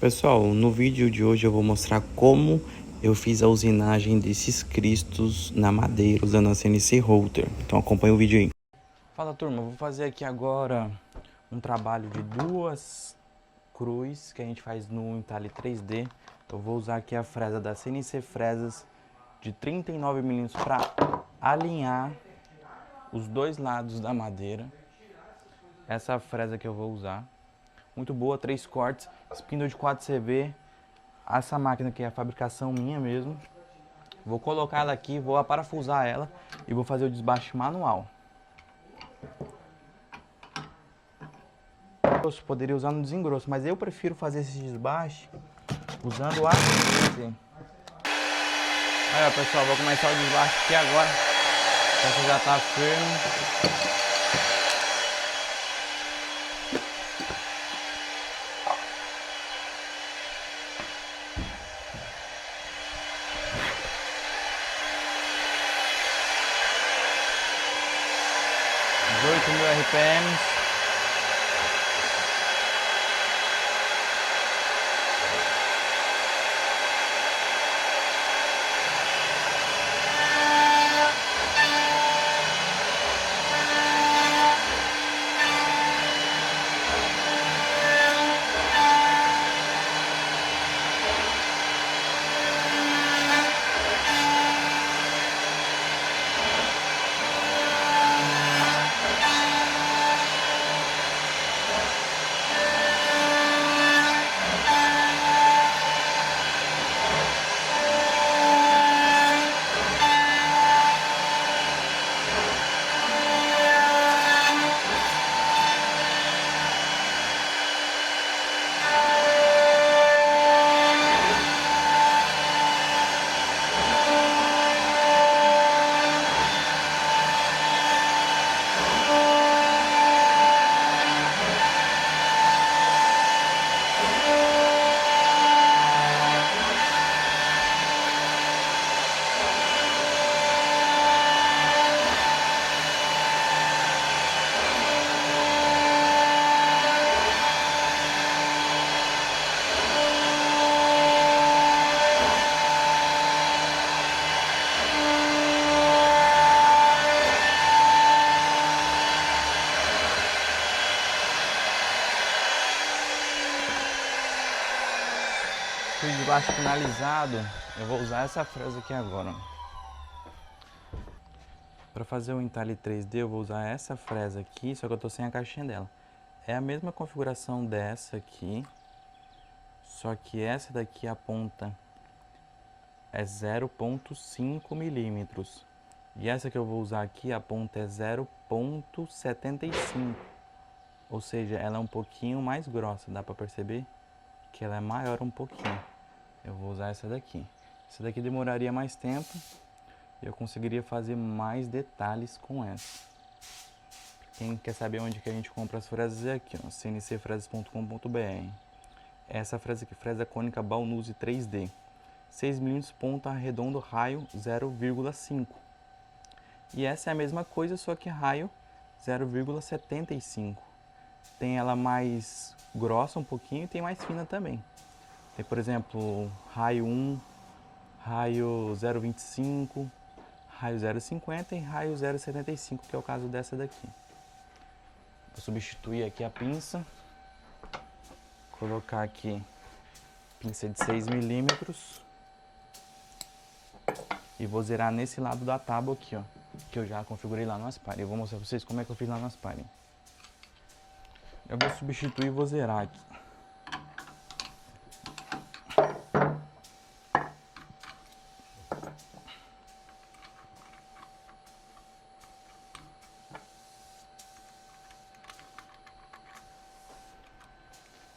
Pessoal, no vídeo de hoje eu vou mostrar como eu fiz a usinagem desses cristos na madeira usando a CNC Router. Então acompanha o vídeo aí. Fala turma, eu vou fazer aqui agora um trabalho de duas cruz que a gente faz no entalhe 3D. Eu vou usar aqui a fresa da CNC Fresas de 39 mm para alinhar os dois lados da madeira. Essa fresa que eu vou usar. Muito boa, 3 cortes, spindle de 4CV. Essa máquina aqui é a fabricação minha mesmo. Vou colocar ela aqui, vou aparafusar ela e vou fazer o desbaste manual. Eu poderia usar no desengrosso, mas eu prefiro fazer esse desbaste usando a CNC. Aí ó, pessoal, vou começar o desbaste aqui agora. Essa já tá firme. 18.000 RPM. O desbaste finalizado, eu vou usar essa fresa aqui agora. Para fazer o entalhe 3D eu vou usar essa fresa aqui, só que eu tô sem a caixinha dela. É a mesma configuração dessa aqui, só que essa daqui a ponta é 0,5 milímetros. E essa que eu vou usar aqui, a ponta é 0,75. Ou seja, ela é um pouquinho mais grossa, dá para perceber que ela é maior um pouquinho. Eu vou usar essa daqui. Essa daqui demoraria mais tempo e eu conseguiria fazer mais detalhes com essa. Quem quer saber onde que a gente compra as fresas é aqui, ó, cncfresas.com.br. Essa fresa aqui, fresa cônica Baunuzi 3D. 6 mm, ponta redondo, raio 0,5. E essa é a mesma coisa, só que raio 0,75. Tem ela mais grossa um pouquinho e tem mais fina também. Tem, por exemplo, raio 1, raio 0,25, raio 0,50 e raio 0,75, que é o caso dessa daqui. Vou substituir aqui a pinça, colocar aqui pinça de 6 milímetros e vou zerar nesse lado da tábua aqui, ó, que eu já configurei lá no Aspire. Eu vou mostrar pra vocês como é que eu fiz lá no Aspire. Eu vou substituir e vou zerar aqui.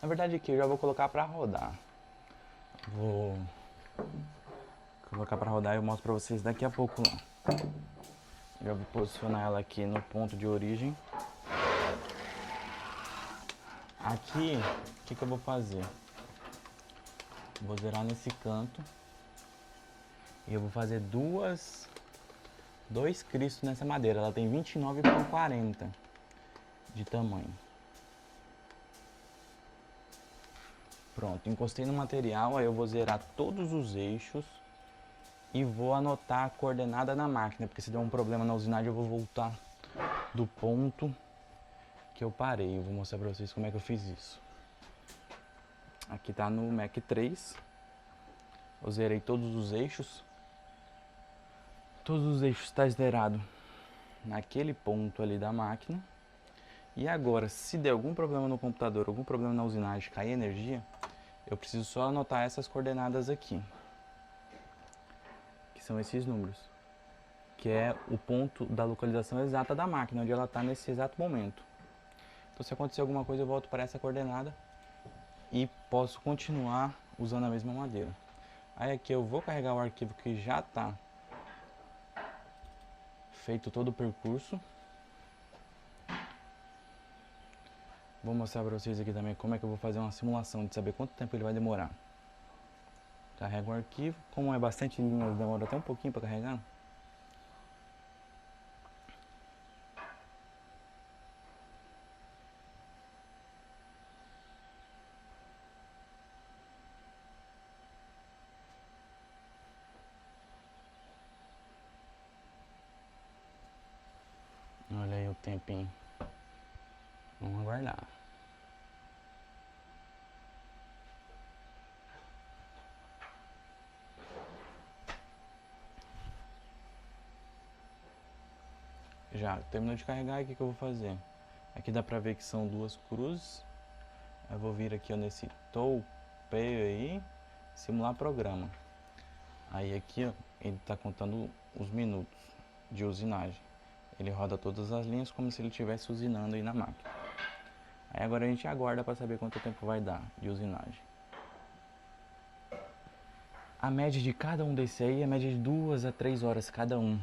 Na verdade aqui eu já vou colocar para rodar. Vou colocar para rodar e eu mostro para vocês daqui a pouco. Já vou posicionar ela aqui no ponto de origem. Aqui, o que eu vou fazer? Vou zerar nesse canto. E eu vou fazer dois cristos nessa madeira. Ela tem 29 por 40 de tamanho. Pronto, encostei no material, aí eu vou zerar todos os eixos e vou anotar a coordenada na máquina, porque se der um problema na usinagem eu vou voltar do ponto que eu parei. Eu vou mostrar pra vocês como é que eu fiz isso. Aqui tá no Mac 3. Eu zerei todos os eixos. Todos os eixos estão zerados naquele ponto ali da máquina. E agora, se der algum problema no computador, algum problema na usinagem, cair energia, eu preciso só anotar essas coordenadas aqui, que são esses números, que é o ponto da localização exata da máquina, onde ela está nesse exato momento. Então, se acontecer alguma coisa, eu volto para essa coordenada e posso continuar usando a mesma madeira. Aí aqui eu vou carregar o arquivo que já está feito todo o percurso. Vou mostrar para vocês aqui também como é que eu vou fazer uma simulação de saber quanto tempo ele vai demorar. Carrego o arquivo, como é bastante linha, demora até um pouquinho para carregar. Olha aí o tempinho. Vamos aguardar. Já terminou de carregar, o que eu vou fazer? Aqui dá pra ver que são duas cruzes. Eu vou vir aqui ó, nesse topeio aí, simular programa. Aí aqui ó, ele tá contando os minutos de usinagem. Ele roda todas as linhas como se ele estivesse usinando aí na máquina. Aí agora a gente aguarda para saber quanto tempo vai dar de usinagem. A média de cada um desse aí é a média de 2 a 3 horas cada um,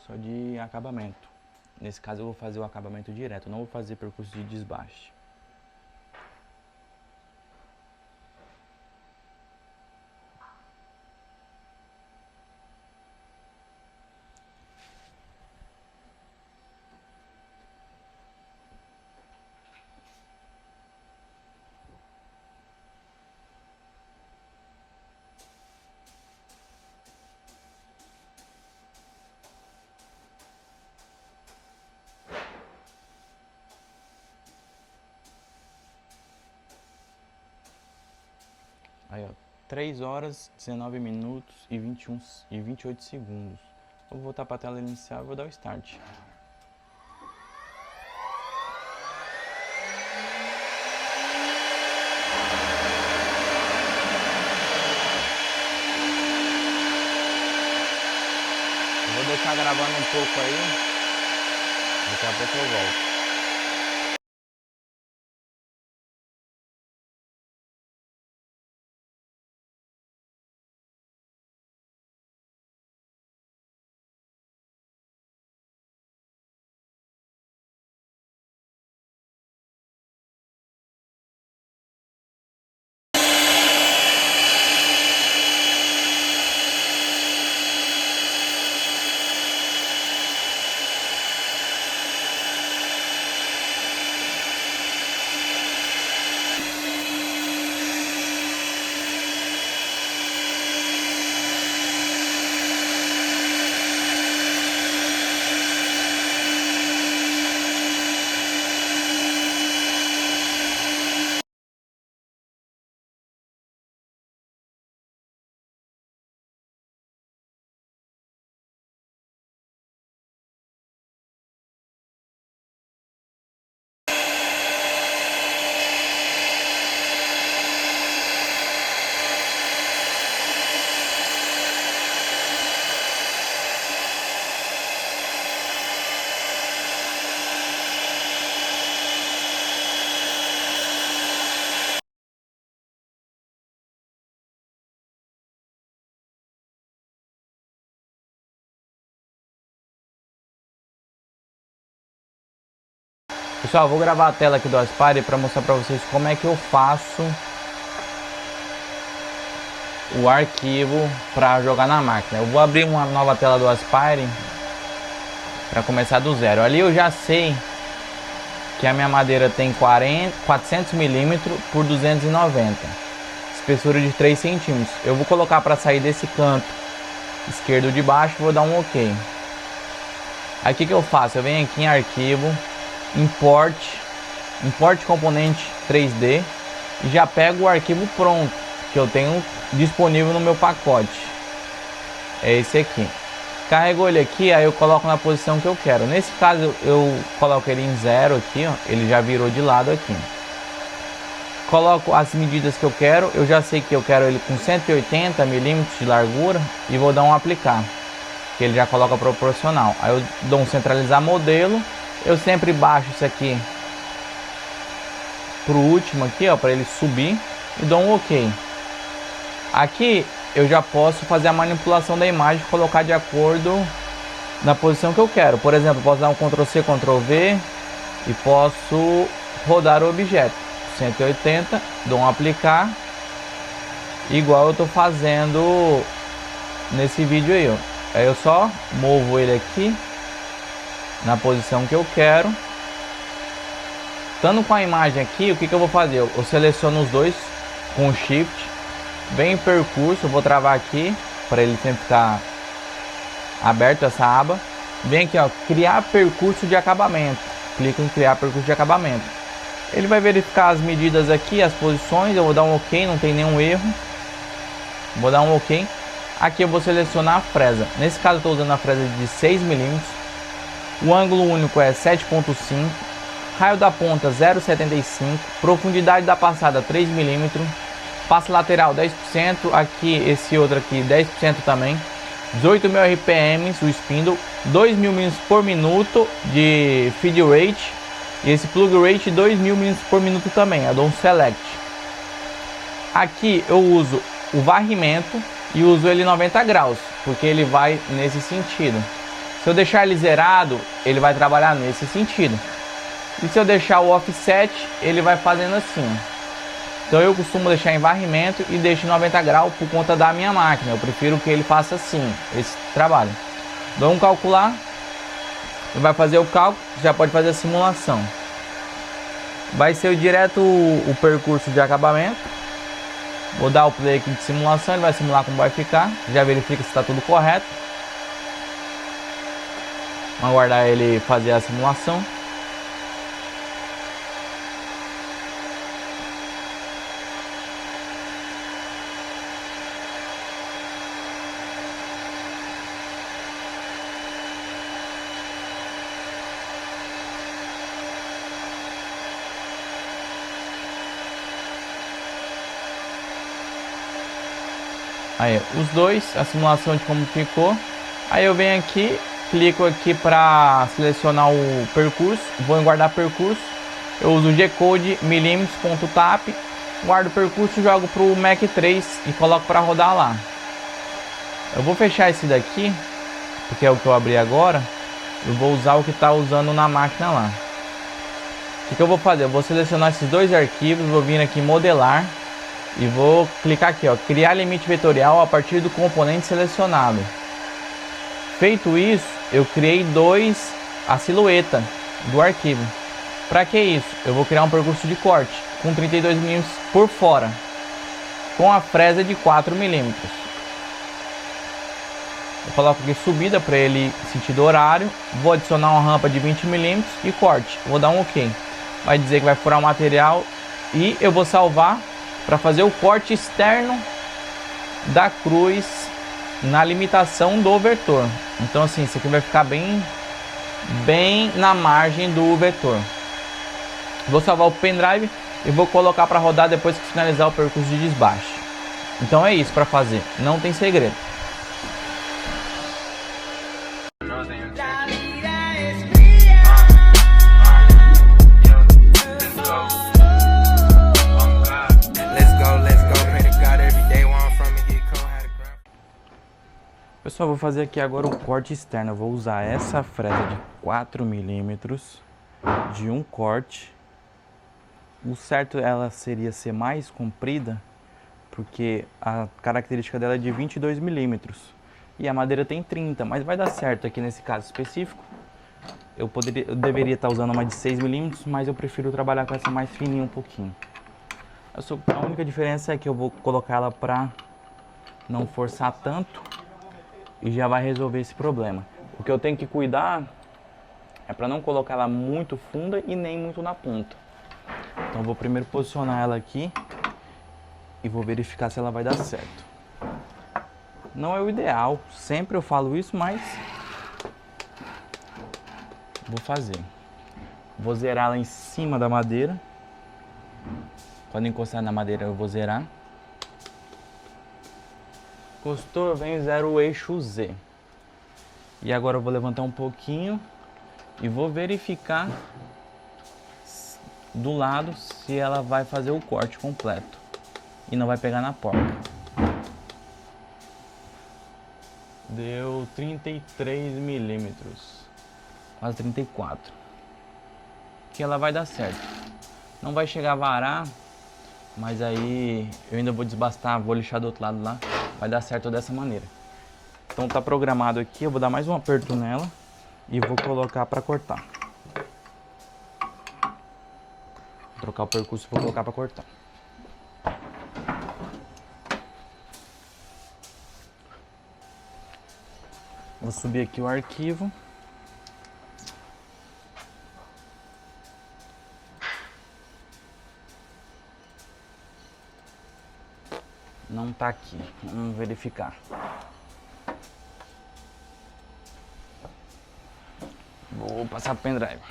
só de acabamento. Nesse caso eu vou fazer o acabamento direto, não vou fazer percurso de desbaste. Aí ó, 3 horas, 19 minutos e 28 segundos. Eu vou voltar para a tela inicial e vou dar o start. Eu vou deixar gravando um pouco aí, daqui a pouco eu volto. Pessoal, vou gravar a tela aqui do Aspire para mostrar para vocês como é que eu faço o arquivo para jogar na máquina. Eu vou abrir uma nova tela do Aspire para começar do zero. Ali eu já sei que a minha madeira tem 400 milímetros por 290, espessura de 3 centímetros. Eu vou colocar para sair desse canto esquerdo de baixo, vou dar um OK. Aí o que eu faço? Eu venho aqui em arquivo, import componente 3D e já pego o arquivo pronto que eu tenho disponível no meu pacote. É esse aqui. Carregou ele aqui, aí eu coloco na posição que eu quero. Nesse caso eu coloco ele em 0 aqui, ó, ele já virou de lado aqui. Coloco as medidas que eu quero, eu já sei que eu quero ele com 180 milímetros de largura e vou dar um aplicar, que ele já coloca proporcional. Aí eu dou um centralizar modelo, eu sempre baixo isso aqui pro último aqui, ó, para ele subir e dou um OK. Aqui eu já posso fazer a manipulação da imagem, colocar de acordo na posição que eu quero. Por exemplo, posso dar um Ctrl C, Ctrl V e posso rodar o objeto 180, dou um aplicar, igual eu tô fazendo nesse vídeo aí, ó. Aí eu só movo ele aqui na posição que eu quero. Estando com a imagem aqui, o que eu vou fazer? Eu seleciono os dois com o Shift, vem em percurso, eu vou travar aqui para ele sempre ficar aberto essa aba. Vem aqui, ó, criar percurso de acabamento. Clico em criar percurso de acabamento. Ele vai verificar as medidas aqui, as posições. Eu vou dar um OK, não tem nenhum erro. Vou dar um OK. Aqui eu vou selecionar a fresa. Nesse caso eu estou usando a fresa de 6 milímetros. O ângulo único é 7.5. Raio da ponta 0,75. Profundidade da passada 3 milímetros. Passo lateral 10%, aqui esse outro aqui 10% também, 18.000 RPM o spindle, 2.000 mm por minuto de feed rate e esse plug rate 2.000 mm por minuto também. Eu dou um select. Aqui eu uso o varrimento e uso ele 90 graus, porque ele vai nesse sentido. Se eu deixar ele zerado, ele vai trabalhar nesse sentido. E se eu deixar o offset, ele vai fazendo assim. Então eu costumo deixar em varrimento e deixo em 90 graus por conta da minha máquina. Eu prefiro que ele faça assim, esse trabalho. Dou um calcular, ele vai fazer o cálculo, já pode fazer a simulação. Vai ser direto o percurso de acabamento. Vou dar o play aqui de simulação, ele vai simular como vai ficar. Já verifica se está tudo correto. Vamos aguardar ele fazer a simulação. Aí, os dois, a simulação de como ficou. Aí eu venho aqui, clico aqui para selecionar o percurso, vou em guardar percurso. Eu uso o G-Code milímetros.tap, guardo o percurso, jogo para o Mac 3 e coloco para rodar lá. Eu vou fechar esse daqui, porque é o que eu abri agora. Eu vou usar o que está usando na máquina lá. O que eu vou fazer? Eu vou selecionar esses dois arquivos, vou vir aqui em modelar. E vou clicar aqui, ó, criar limite vetorial a partir do componente selecionado. Feito isso, eu criei a silhueta do arquivo. Para que isso? Eu vou criar um percurso de corte com 32 mm por fora, com a fresa de 4 mm. Eu coloco aqui subida para ele sentido horário. Vou adicionar uma rampa de 20 mm e corte. Vou dar um OK. Vai dizer que vai furar o material e eu vou salvar para fazer o corte externo da cruz na limitação do vetor. Então assim, isso aqui vai ficar bem na margem do vetor. Vou salvar o pendrive e vou colocar para rodar depois que finalizar o percurso de desbaste. Então é isso para fazer, não tem segredo. Pessoal, vou fazer aqui agora o corte externo. Eu vou usar essa fresa de 4 milímetros de um corte. O certo ela seria ser mais comprida, porque a característica dela é de 22 milímetros e a madeira tem 30, mas vai dar certo aqui nesse caso específico. Eu deveria estar usando uma de 6 milímetros, mas eu prefiro trabalhar com essa mais fininha um pouquinho. A única diferença é que eu vou colocar ela pra não forçar tanto e já vai resolver esse problema. O que eu tenho que cuidar é para não colocar ela muito funda e nem muito na ponta. Então eu vou primeiro posicionar ela aqui e vou verificar se ela vai dar certo. Não é o ideal, sempre eu falo isso, mas vou fazer. Vou zerar ela em cima da madeira. Quando encostar na madeira eu vou zerar. Encostou, eu venho e zero o eixo Z. E agora eu vou levantar um pouquinho e vou verificar do lado se ela vai fazer o corte completo e não vai pegar na porca. Deu 33 milímetros, quase 34. Que ela vai dar certo. Não vai chegar a varar, mas aí eu ainda vou desbastar, vou lixar do outro lado lá. Vai dar certo dessa maneira. Então tá programado aqui, eu vou dar mais um aperto nela e vou colocar para cortar. Vou trocar o percurso e vou colocar para cortar. Vou subir aqui o arquivo. Não tá aqui, vamos verificar. Vou passar pro pendrive.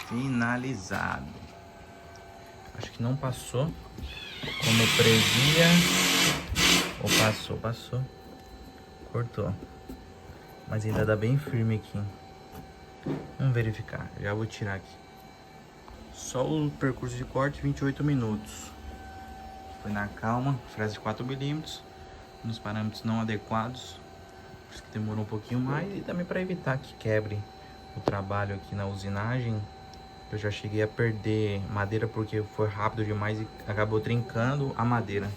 Finalizado. Acho que não passou como eu previa. Ou passou. Cortou. Mas ainda dá bem firme aqui. Vamos verificar. Já vou tirar aqui. Só o percurso de corte, 28 minutos. Foi na calma, fresa de 4 milímetros. Nos parâmetros não adequados. Por isso que demorou um pouquinho mais. E também para evitar que quebre o trabalho aqui na usinagem. Eu já cheguei a perder madeira porque foi rápido demais e acabou trincando a madeira.